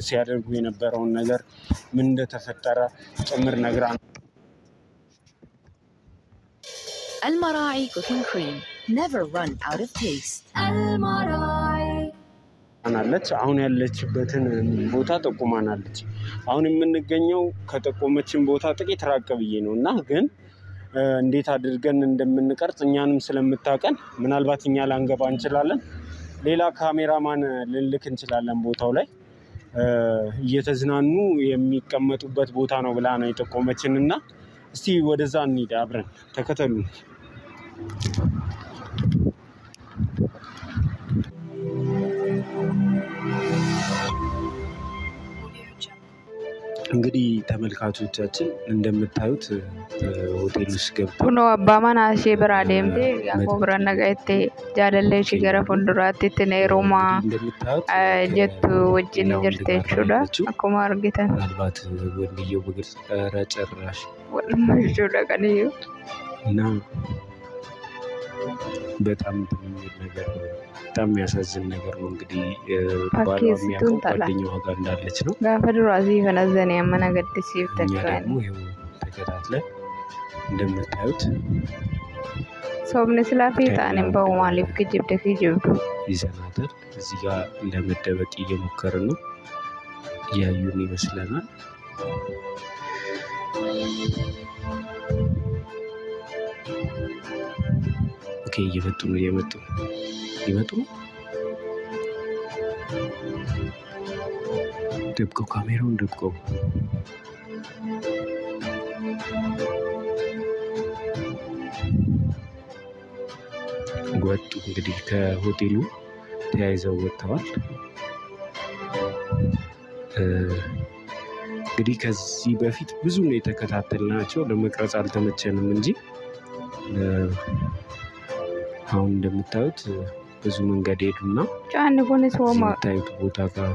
ሲያደርጉ የነበረውን ነገር ምን እንደተፈጠረ ጭምር ነግራን المراعي cooking cream never run out of taste المراعي አናለች አሁን ያለችበትን ቦታ ጠቁማናለች አሁን የምንገኘው ከጠቆመችን ቦታ ጥቂት ራቅ ብዬ ነውና ግን እንዴት አድርገን እንደምንቀርጽ እኛንም ስለምታቀን ምናልባት እኛ ላንገባ እንችላለን ሌላ ካሜራማን ልልክ እንችላለን ቦታው ላይ እየተዝናኑ የሚቀመጡበት ቦታ ነው ብላ ነው የጠቆመችንና እስቲ ወደዛ እንሂድ አብረን ተከተሉን እንግዲህ ተመልካቾቻችን እንደምታዩት ሆቴል ውስጥ ገብተን ኩኖ አባማን አሼ ብራዴምቴ ያኮ ብራነጋይቴ ጃለለሽ ገረ ፉንዱራቲ ተኔሮማ ጀቱ ወጅን ጀርቴቹዳ አኮማ አርጊተን ምናልባት ወንድየው በግልጽ ጨራሽ ወልማጆዳ ቀንዩ እና በጣም ነገር በጣም የሚያሳዝን ነገር ነው እንግዲህ ባሏ የሚያውቀው ጓደኛዋ ጋር እንዳለች ነው ጋፈድሮ አዚህ ፈነዘነ ያመናገድስ ይተካል ተከታትለን እንደምታዩት ሶብነ ስላፊ ታንም በማሊፍ ከጅብ ደክጅብ ይዘናታል እዚህ ጋር ለመደበቅ እየሞከርን ነው ያዩን ይመስለናል ኦኬ እየመጡ ነው ደብቀው ካሜራውን ደብቀው ወጡ እንግዲህ ከሆቴሉ ተያይዘው ወጥተዋል እንግዲህ ከዚህ በፊት ብዙ ነው የተከታተልናቸው ለመቅረጽ አልተመቸንም እንጂ አሁን እንደምታዩት ብዙ መንገድ ሄዱና ጫን ጎነ ሶማ ታዩት ቦታ ጋር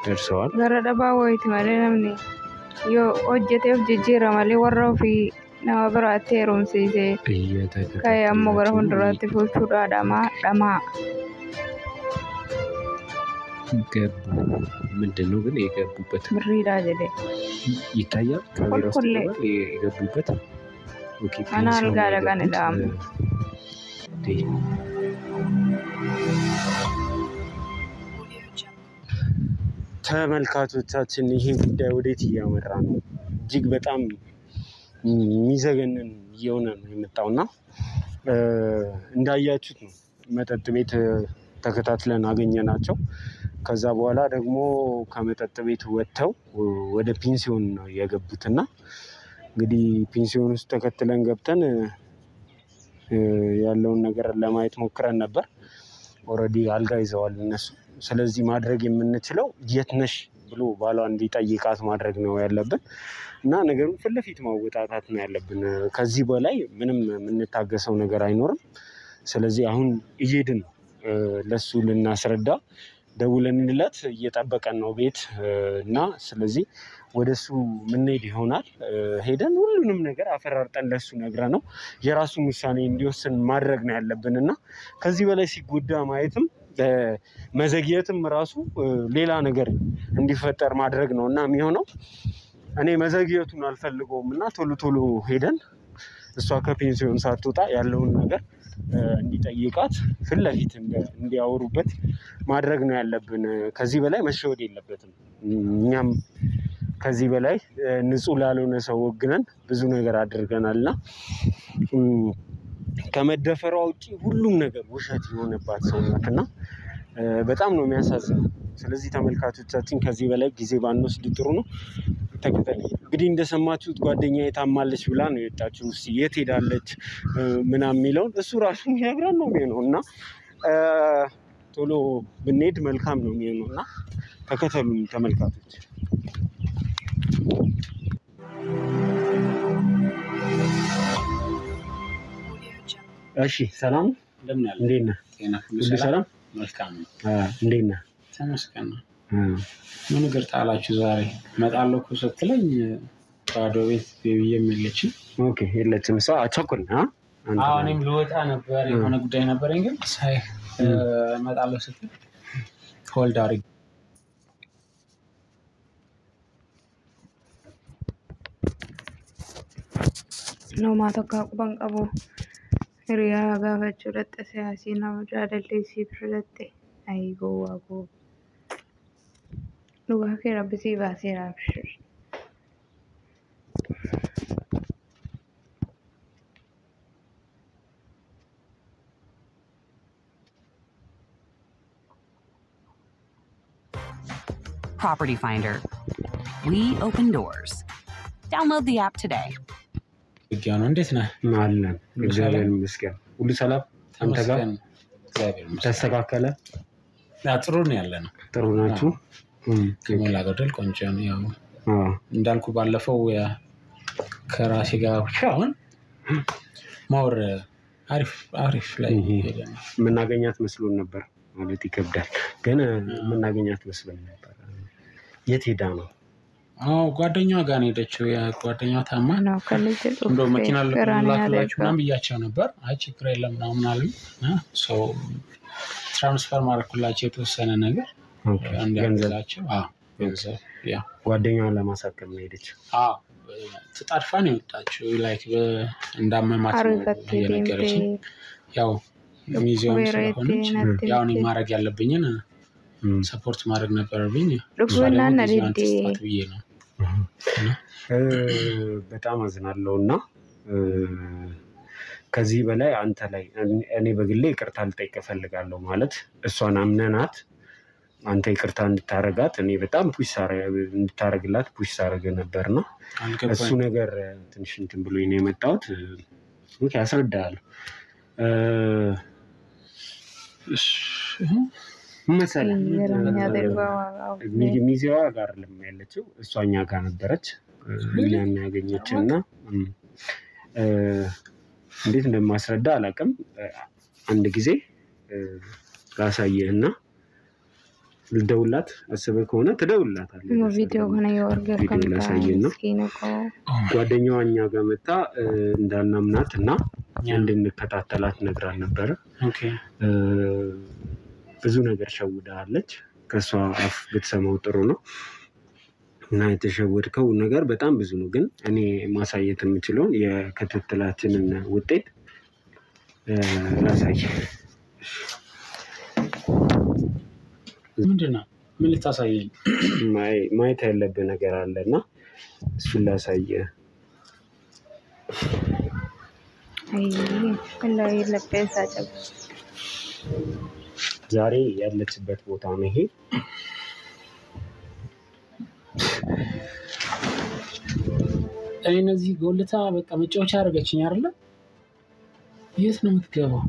ደርሰዋል ገረደባ ወይት ማለነም ዮ ኦጀቴው ጅጅራ ማለ ወራው ፊ ነው ብራቴ ሩምሲዜ ከያሞ ገረ ሁንድራቲ ፉቹዳ ዳማ ገቡ ምንድነው ግን የገቡበት ምሪዳ ጀዴ ይታያል ካሜራ ውስጥ የገቡበት ኦኬ አናል ጋር ጋር እንዳም ተመልካቾቻችን ይሄ ጉዳይ ወዴት እያመራ ነው እጅግ በጣም የሚዘገንን እየሆነ ነው የመጣውና እንዳያችሁት ነው መጠጥ ቤት ተከታትለን አገኘናቸው ከዛ በኋላ ደግሞ ከመጠጥ ቤት ወጥተው ወደ ፔንሲዮን ነው የገቡትና እንግዲህ ፔንሲዮን ውስጥ ተከትለን ገብተን ያለውን ነገር ለማየት ሞክረን ነበር ኦሬዲ አልጋ ይዘዋል እነሱ ስለዚህ ማድረግ የምንችለው የት ነሽ ብሎ ባሏ እንዲጠይቃት ማድረግ ነው ያለብን እና ነገሩን ፊት ለፊት ማወጣጣት ነው ያለብን ከዚህ በላይ ምንም የምንታገሰው ነገር አይኖርም ስለዚህ አሁን እየሄድን ለሱ ልናስረዳ ደውለንለት እየጠበቀን ነው ቤት እና ስለዚህ ወደሱ ምንሄድ ይሆናል ሄደን ሁሉንም ነገር አፈራርጠን ለሱ ነግረነው የራሱን ውሳኔ እንዲወስን ማድረግ ነው ያለብንና ከዚህ በላይ ሲጎዳ ማየትም መዘግየትም ራሱ ሌላ ነገር እንዲፈጠር ማድረግ ነውና የሚሆነው እኔ መዘግየቱን አልፈልገውምና ቶሎ ሄደን እሷ ከፔንሲዮን ሳትወጣ ያለውን ነገር እንዲጠይቃት ፊት ለፊት እንዲያወሩበት ማድረግ ነው ያለብን ከዚህ በላይ መሸወድ የለበትም እኛም ከዚህ በላይ ንጹህ ላልሆነ ሰው ወግነን ብዙ ነገር አድርገናልና ከመደፈሯ ውጪ ሁሉም ነገር ውሸት የሆነባት ሰው ናትና በጣም ነው የሚያሳዝነው ስለዚህ ተመልካቾቻችን ከዚህ በላይ ጊዜ ባንወስድ ጥሩ ነው ተከታተሉ እንግዲህ እንደሰማችሁት ጓደኛዬ ታማለች ብላ ነው የወጣችው እስቲ የት ሄዳለች ምናምን የሚለውን እሱ ራሱ ይነግረን ነው የሚሆነውና ቶሎ ብንሄድ መልካም ነው የሚሆነውና ተከታተሉን ተመልካቾች እሺ ሰላም እንደምን አለ እንዴት ነህ? ጤና ሁሉ ሰላም መልካም ነው። እንዴት ነህ? ተመስገን ነው። ምን ነገር ጣላችሁ ዛሬ? እመጣለሁ እኮ ስትለኝ ባዶ ቤት ቤቢዬም የለችም። ኦኬ የለችም። እሷ አቸኩል እኔም ልወጣ ነበር የሆነ ጉዳይ ነበረኝ ግን ሳይ እመጣለሁ ስትል ሆልድ አድርጌ ነው ማተካ ቁባን ቀቡ ሪያ ጋፋችሁ ለጠሰ ያሲና ወጃደለ ሲብረተ አይጎ አጎ ሉጋ ከረብሲ ባሲራ አብሽር Property Finder. We open doors. Download the app today. ይገኛል እንዴት ነህ? አለን እግዚአብሔር ይመስገን ሁሉ ሰላም አንተ ጋር እግዚአብሔር ይመስገን ተስተካከለ ጥሩ ነው ያለነው ጥሩ ናችሁ ከሞላ ጎደል ቆንጆ ነው ያው እንዳልኩ ባለፈው ከራሴ ጋር ሻውን ማወር አሪፍ ላይ ሄደን ምናገኛት መስሎን ነበር ማለት ይከብዳል ግን ምናገኛት መስሎን ነበር የት ሄዳ ነው ጓደኛዋ ጋር ነው ሄደችው ጓደኛዋ ታማ ነው ከልጅ እንደው መኪና ለላክላችሁ ምናምን ብያቸው ነበር አይ ችግር የለም ምናምን አሉኝ ሶ ትራንስፈር ማድረግላቸው የተወሰነ ነገር እንዲያገላቸው ገንዘብ ያ ጓደኛዋን ለማሳከም ነው ሄደችው ተጣድፋ ነው የወጣችው ላይክ እንዳመማት ነው የነገረችኝ ያው ሚዚየም ስለሆነች ያው እኔ ማድረግ ያለብኝን ሰፖርት ማድረግ ነበርብኝ ሉክና ነዲዲ ነው በጣም አዝናለሁና ከዚህ በላይ አንተ ላይ እኔ በግሌ ይቅርታ ልጠይቅ ፈልጋለሁ ማለት እሷን አምነናት አንተ ይቅርታ እንድታረጋት እኔ በጣም እንድታረግላት ፑሽ ሳረገ ነበርና እሱ ነገር ትንሽ እንትን ብሎ ነው የመጣሁት ኦኬ አስረዳለሁ መሰለኝ ሚዜዋ ጋር ለማያለችው እሷኛ ጋር ነበረች እኛን ያገኘችና እንዴት እንደማስረዳ አላውቅም አንድ ጊዜ ራሳየህና ልደውላት አስበህ ከሆነ ትደውላታለህ ቪዲዮ ሆነ የወርገር ከላሳየና ጓደኛዋ እኛ ጋር መጣ እንዳናምናትና እንድንከታተላት ነግራን ነበር ኦኬ ብዙ ነገር ሸውዳለች ከሷ አፍ ብትሰማው ጥሩ ነው እና የተሸወድከው ነገር በጣም ብዙ ነው ግን እኔ ማሳየት የምችለው የከተተላችንን ውጤት ላሳይ ምንድነው ምን ልታሳየኝ ማየት ያለብህ ነገር አለና እሱን ላሳየ ከላይ ለበሳጨው ዛሬ ያለችበት ቦታ ነው ይሄ እነዚህ ጎልታ በቃ መጫወቻ አደረገችኝ አይደል የት ነው የምትገባው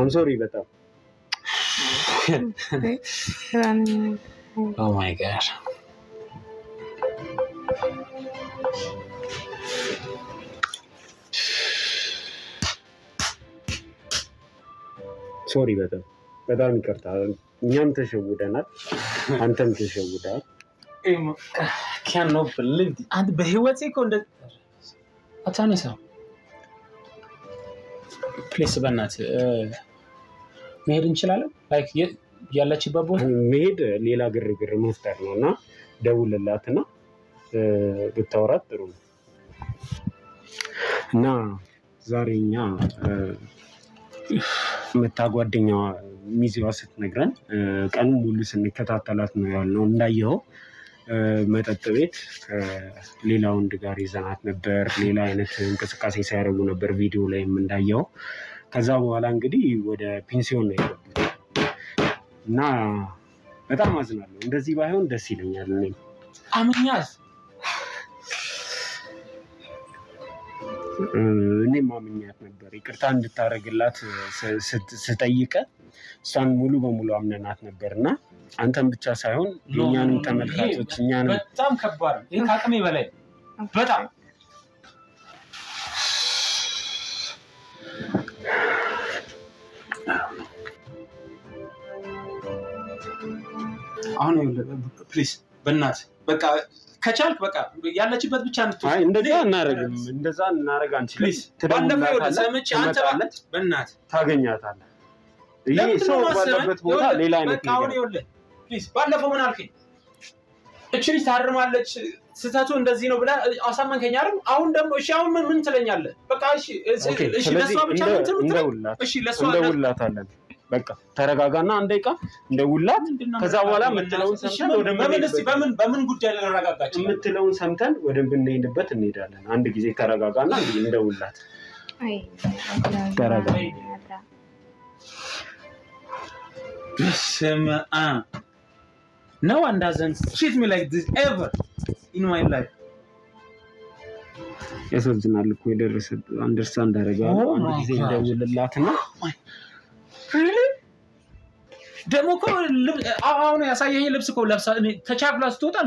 I'm sorry በጣም Oh my god ሶሪ በጣም ይቅርታ እኛም ተሸውደናል አንተም ተሸውደሃል cannot believe አንተ በህይወቴ እኮ እንደ አታነሳ ፕሌስ በእናት መሄድ እንችላለን ላይክ ያለችበት ቦታ መሄድ ሌላ ግርግር መፍጠር ነውና ደውልላትና ብታወራት ጥሩ ነው እና ዛሬኛ መታጓደኛዋ ሚዜዋ ስትነግረን ቀኑን ሙሉ ስንከታተላት ነው ያልነው እንዳየው መጠጥ ቤት ሌላ ወንድ ጋር ይዘናት ነበር ሌላ አይነት እንቅስቃሴ ሲያደርጉ ነበር ቪዲዮ ላይም እንዳየው ከዛ በኋላ እንግዲህ ወደ ፔንሲዮን ነው የገቡት እና በጣም አዝናለሁ እንደዚህ ባይሆን ደስ ይለኛል አምኛስ እኔ ማምኛት ነበር ይቅርታ እንድታረግላት ስጠይቀ እሷን ሙሉ በሙሉ አምነናት ነበርና አንተም ብቻ ሳይሆን የኛንም ተመልካቾች እኛንም በጣም ከባድ ነው ይሄ ካቅሜ በላይ በጣም አሁን ፕሊዝ በእናት በቃ ከቻልክ በቃ ያለችበት ብቻ እንድትወስድ አይ እንደዛ እናረግ አንችልም ባለፈው ሰምቼ አንተ በእናት ታገኛታለህ ይሄ ሰው ባለበት ቦታ ሌላ አይነት በቃ አሁን ይኸውልህ ፕሊዝ ባለፈው ምን አልከኝ እቺ ልጅ ታርማለች ስህተቱ እንደዚህ ነው ብላ አሳመንከኝ አይደል አሁን ደግሞ እሺ አሁን ምን ትለኛለህ በቃ እሺ ለሷ ብቻ እሺ ለሷ እንደውላታለን በቃ ተረጋጋና አንድ ደቂቃ እንደውላት ከዛ በኋላ መጥለውን ሰምተን ወደ በምን ጉዳይ ለረጋጋችሁ መጥለውን ሰምተን ወደ ብንሄድበት እንሄዳለን አንድ ጊዜ ተረጋጋና እንደውላት አይ ተረጋጋ No one doesn't treat me like this ever in my life. ያሳዝናል እኮ የደረሰ አንደርስታንድ አደረጋለሁ አንድ ጊዜ እንደውልላትና really ደሞ እኮ አሁን ያሳየኝ ልብስ እኮ ለብሳ ተቻክላ ስትወጣ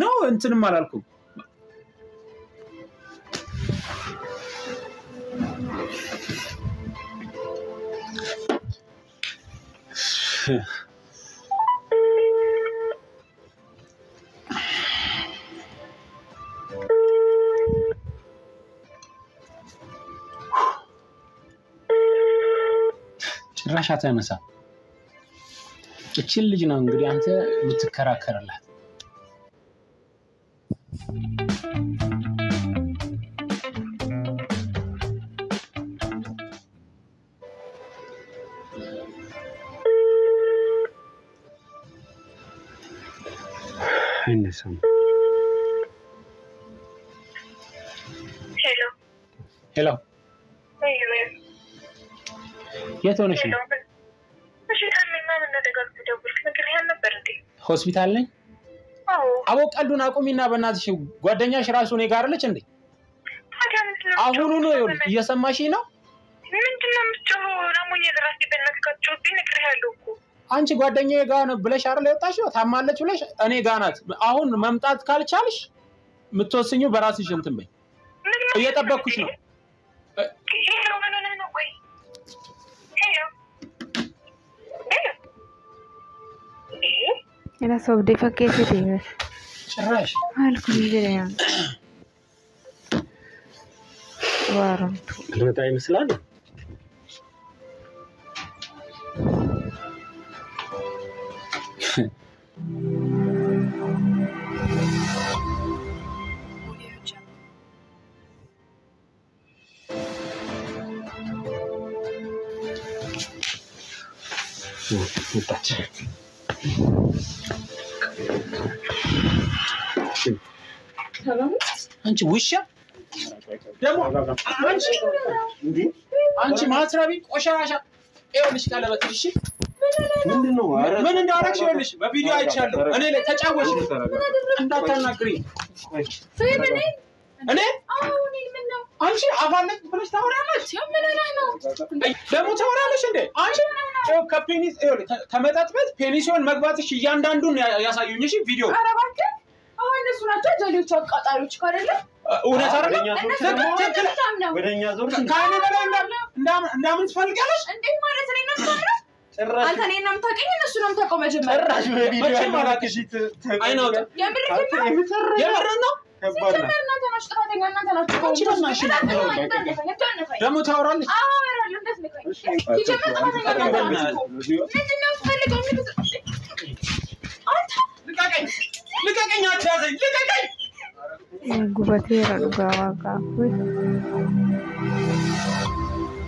ነው እንትንም አላልኩም ጭራሽ አታነሳ እቺ ልጅ ነው እንግዲህ አንተ የምትከራከርላት አይነሳም ሄሎ የት ሆነሽ ነው ሆስፒታል ነኝ አዎ ቀልዱን አቁሚና በእናትሽ ጓደኛሽ ራሱ ነው ጋር አለች እንዴ አሁን ነው እየሰማሽኝ ነው ምንድነው የምትጮኸው አሞኝ ለራሴ በእናትህ ካጮህብኝ ነግሬሃለሁ እኮ አንቺ ጓደኛዬ ጋር ነው ብለሽ አይደል የወጣሽው ታማለች ብለሽ እኔ ጋር ናት አሁን መምጣት ካልቻልሽ የምትወስኙ በራስሽ እንትን በይ እየጠበቅኩሽ ነው Era sobre fakkeesse deeme. ጭራሽ Alku ይዘኛ ዋራንቱ ልመጣ ይመስላል አንቺ ውሻ ደሞ አንቺ ማትራቢ ቆሻሻ ይኸውልሽ ቀለበት እሺ ምንድነው ምን እንዳረክሽ ይኸውልሽ በቪዲዮ አይቻለሁ እኔ ላይ ተጫወሽ እንዳታናግሪ እኔ አንቺ አፋለች ብለሽ ታወራለሽ ምን ነው ደሞ ታወራለሽ እንዴ አንቺ ከፔኒስ ተመጣጥበት ፔኒሲዮን መግባትሽ እያንዳንዱን ያሳዩኝ እሺ ቪዲዮ አረባከ አሁን እነሱ ናቸው ጀሌዎች አቃጣሪዎች ካደለ እውነት አይደለም ወደኛ ዞር ካኔ በላይ እንዳምን ትፈልጋለሽ እንዴ ማለት ነው ነው ጭራሽ አንተ እኔን ነው የምታውቀኝ እነሱ ነው የምታውቀው መጀመሪያ ጭራሽ በቪዲዮ ማላክሽ አይነው የምር ነው ከባድ ነው እናንተ ናችሁ ጥፋተኛ እናንተ ናችሁ አንቺ ማሽ ደሞ ታወራለሽ አወራለሁ እንደስልከኝ ይጀምር ጥፋተኛ ምንድነው ፈልገው አንተ ልቀቀኝ አትያዘኝ ልቀቀኝ ጉበቴ ረጋዋጋ